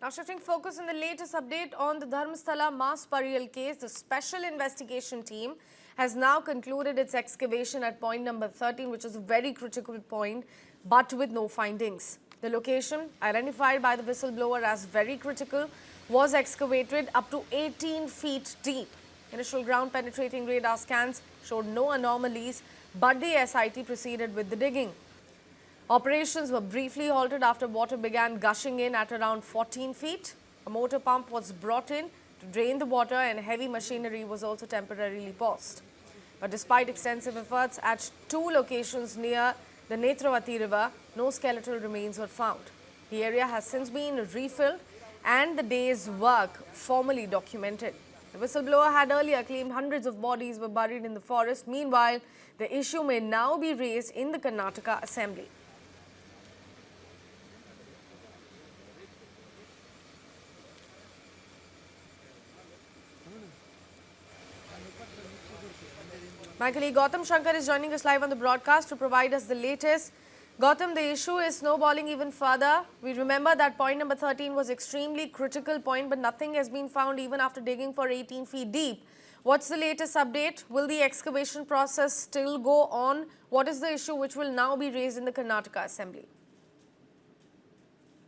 Now shifting focus in the latest update on the Dharmasthala mass burial case, the special investigation team has now concluded its excavation at point number 13, which is a very critical point, but with no findings. The location, identified by the whistleblower as very critical, was excavated up to 18 feet deep. Initial ground penetrating radar scans showed no anomalies, but the SIT proceeded with the digging. Operations were briefly halted after water began gushing in at around 14 feet. A motor pump was brought in to drain the water and heavy machinery was also temporarily paused. But despite extensive efforts at two locations near the Netravati river, no skeletal remains were found. The area has since been refilled and the day's work formally documented. The whistleblower had earlier claimed hundreds of bodies were buried in the forest. Meanwhile, the issue may now be raised in the Karnataka Assembly. My colleague Gautam Shankar is joining us live on the broadcast to provide us the latest. Gautam, the issue is snowballing even further. We remember that point number 13 was extremely critical point, but nothing has been found even after digging for 18 feet deep. What's the latest update? Will the excavation process still go on? What is the issue which will now be raised in the Karnataka Assembly?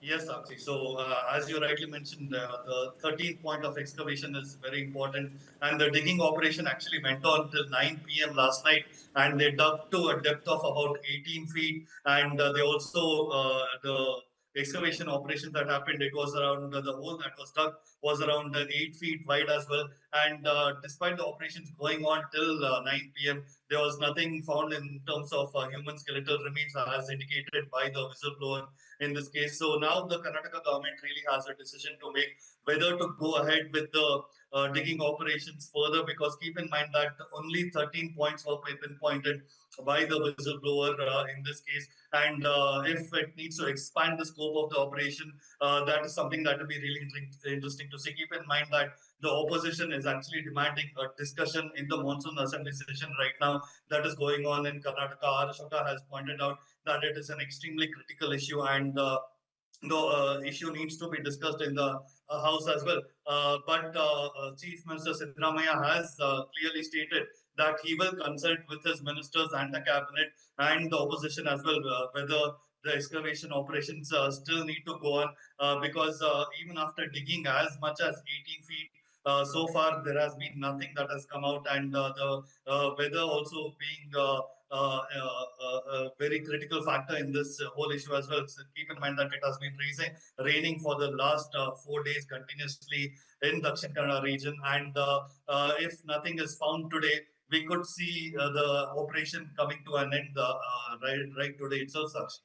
Yes, Sakshi. So, as you rightly mentioned, the 13th point of excavation is very important. And the digging operation actually went on till 9 p.m. last night. And they dug to a depth of about 18 feet. And they also, the excavation operation that happened, it was around, the hole that was dug was around 8 feet wide as well. And despite the operations going on till 9 p.m., there was nothing found in terms of human skeletal remains as indicated by the whistleblower in this case. So now the Karnataka government really has a decision to make whether to go ahead with the digging operations further, because keep in mind that only 13 points were pinpointed by the whistleblower in this case. And if it needs to expand the scope of the operation, that is something that will be really interesting to see. Keep in mind that the opposition is actually demanding a discussion in the monsoon assembly session right now that is going on in Karnataka. Ashoka has pointed out that it is an extremely critical issue, and the issue needs to be discussed in the House as well. But Chief Minister Siddaramaiah has clearly stated that he will consult with his ministers and the cabinet and the opposition as well, whether the excavation operations still need to go on, because even after digging as much as 18 feet, so far there has been nothing that has come out, and the weather also being a very critical factor in this whole issue as well. So keep in mind that it has been raining for the last 4 days continuously in Dakshin Kannada region, and if nothing is found today, we could see the operation coming to an end right today itself, Sakshi.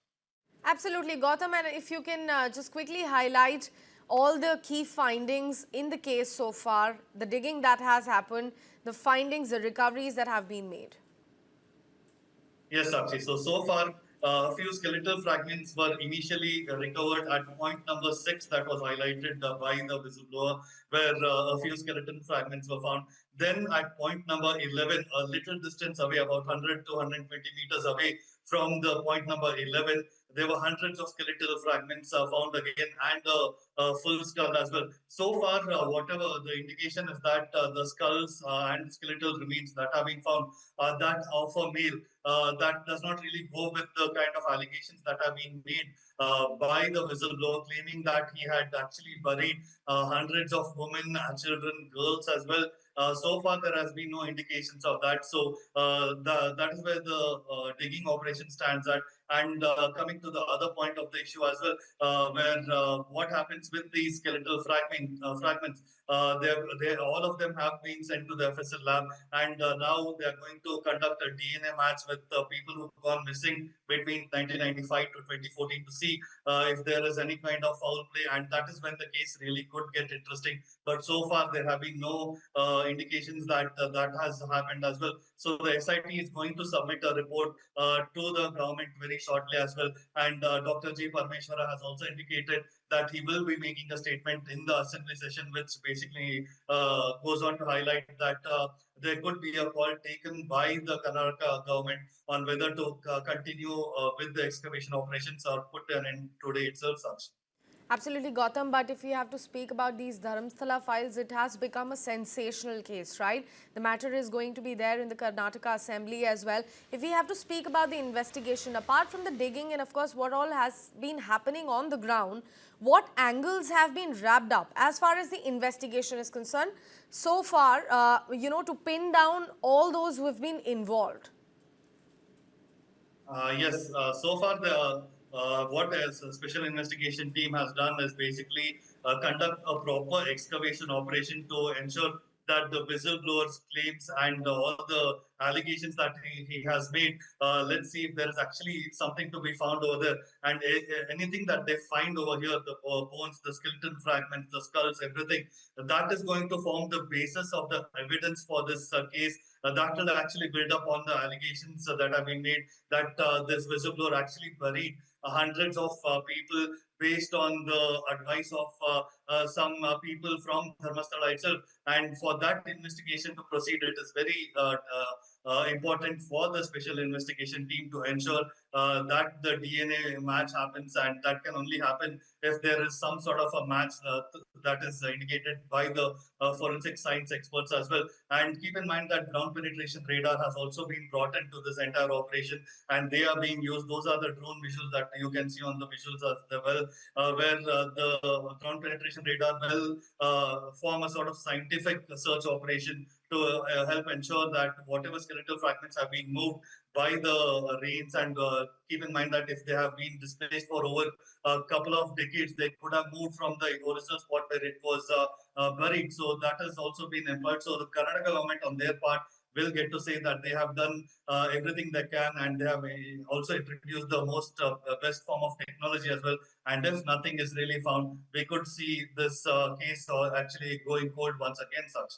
Absolutely, Gautam, and if you can just quickly highlight all the key findings in the case so far, the digging that has happened, the findings, the recoveries that have been made. Yes, Sakshi. So far, a few skeletal fragments were initially recovered at point number 6 that was highlighted by the whistleblower, where a few skeleton fragments were found. Then at point number 11, a little distance away, about 100 to 120 meters away from the point number 11, there were hundreds of skeletal fragments found again, and a full skull as well. So far, whatever the indication is that the skulls and skeletal remains that have been found that of a male, that does not really go with the kind of allegations that have been made by the whistleblower, claiming that he had actually buried hundreds of women, children, girls as well. So far, there has been no indications of that. So that is where the digging operation stands at. And coming to the other point of the issue as well, where what happens with these skeletal fragments, all of them have been sent to the FSL lab, and now they are going to conduct a DNA match with people who've gone missing between 1995 to 2014 to see if there is any kind of foul play, and that is when the case really could get interesting. But so far, there have been no indications that that has happened as well. So the SIT is going to submit a report to the government very shortly as well. And Dr. G. Parmeshwara has also indicated that he will be making a statement in the assembly session, which basically goes on to highlight that there could be a call taken by the Karnataka government on whether to continue with the excavation operations or put an end today itself, Sakshi. Absolutely, Gautam. But if we have to speak about these Dharmasthala files, it has become a sensational case, right? The matter is going to be there in the Karnataka Assembly as well. If we have to speak about the investigation, apart from the digging and of course what all has been happening on the ground, what angles have been wrapped up as far as the investigation is concerned so far, to pin down all those who have been involved? Yes, so far the what a special investigation team has done is basically conduct a proper excavation operation to ensure that the whistleblower's claims and all the allegations that he has made, let's see if there is actually something to be found over there. And anything that they find over here, the bones, the skeleton fragments, the skulls, everything, that is going to form the basis of the evidence for this case. That will actually build up on the allegations that have been made that this whistleblower actually buried hundreds of people based on the advice of some people from Dharmasthala itself. And for that investigation to proceed, it is very important for the special investigation team to ensure that the DNA match happens, and that can only happen if there is some sort of a match that is indicated by the forensic science experts as well. And keep in mind that ground penetration radar has also been brought into this entire operation, and they are being used. Those are the drone visuals that you can see on the visuals as well, where the ground penetration radar will form a sort of scientific search operation to help ensure that whatever skeletal fragments have been moved by the rains, and keep in mind that if they have been displaced for over a couple of decades, they could have moved from the original spot where it was buried. So that has also been employed. So the Karnataka government on their part will get to say that they have done everything they can, and they have also introduced the most best form of technology as well. And if nothing is really found, we could see this case actually going cold once again, such.